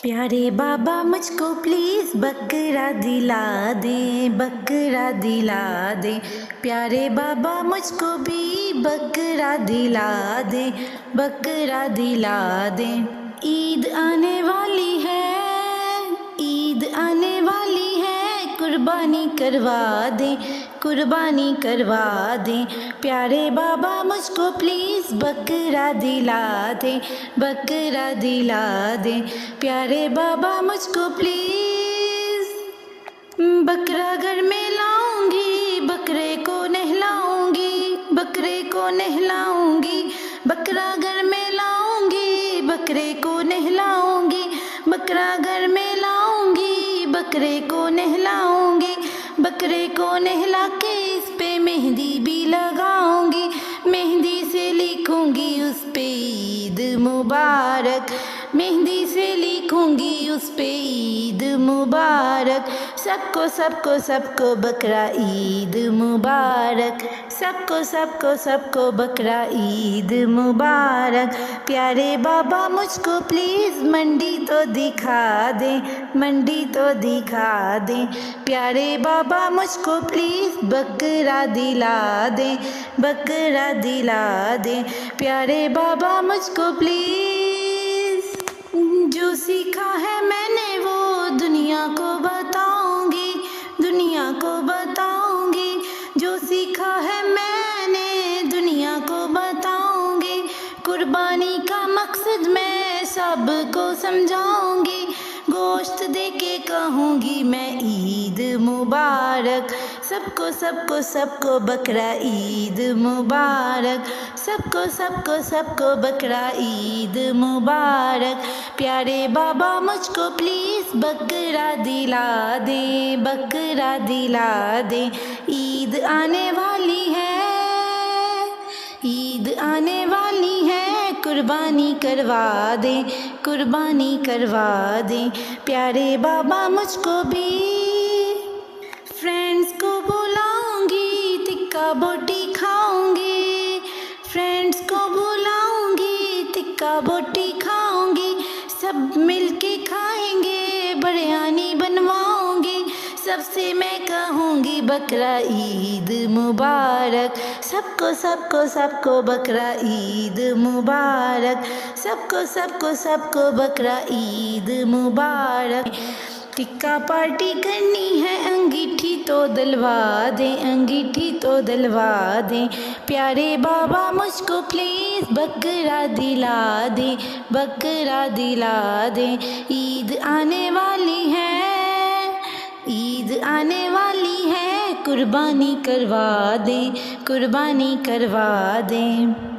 प्यारे बाबा मुझको प्लीज़ बकरा दिला दे, बकरा दिला दे। प्यारे बाबा मुझको भी बकरा दिला दे, बकरा दिला दे। ईद आने वाली है, ईद आने वाली है, कुर्बानी करवा दे, कुर्बानी करवा दे। प्यारे बाबा मुझको प्लीज़ बकरा दिला दे, बकरा दिला दे। प्यारे बाबा मुझको प्लीज़ बकरा घर में लाऊंगी, बकरे को नहलाऊंगी, बकरे को नहलाऊंगी। बकरा घर में लाऊंगी, बकरे को नहलाऊंगी, बकरा घर में लाऊंगी, बकरे को नहलाऊंगी। बकरे को नहला के इस पे मेहंदी भी लगाऊंगी, मेहंदी से लिखूंगी उस पे ईद मुबारक, मेहंदी से लिखूंगी उस पे ईद मुबारक। सबको सबको सबको बकरा ईद मुबारक, सबको सबको सबको बकरा ईद मुबारक। प्यारे बाबा मुझको प्लीज़ मंडी तो दिखा दे, मंडी तो दिखा दे। प्यारे बाबा मुझको प्लीज़ बकरा दिला दे, बकरा दिला दे। प्यारे बाबा मुझको प्लीज़ जो सीखा है मैंने वो दुनिया को बताऊंगी, दुनिया को बताऊंगी। जो सीखा है मैंने दुनिया को बताऊंगी। कुर्बानी का मकसद मैं सबको समझाऊंगी, गोश्त दे के कहूँगी मैं ईद मुबारक। सबको सबको सबको बकरा ईद मुबारक, सबको सबको सबको बकरा ईद मुबारक। प्यारे बाबा मुझको प्लीज़ बकरा दिला दे, बकरा दिला दे। ईद आने वाली है, ईद आने वाली है, कुर्बानी करवा दे, कुर्बानी करवा दे। प्यारे बाबा मुझको भी फ्रेंड्स को बुलाऊंगी, टिक्का बोटी खाऊंगी, फ्रेंड्स को बुलाऊंगी, टिक्का बोटी खाऊंगी। सब मिलके खाएंगे, बिरयानी बनवाऊंगी, सबसे मैं कहूँगी बकरा ईद मुबारक। सबको सबको सबको बकरा ईद मुबारक, सबको सबको सबको बकरा ईद मुबारक। टिक्का पार्टी करनी है, अंगीठी तो दिलवा दे, अंगीठी तो दिलवा दे। प्यारे बाबा मुझको प्लीज़ बकरा दिला दे, बकरा दिला दे। ईद आने वाली है, ईद आने वाली है, कुर्बानी करवा दे, कुर्बानी करवा दे।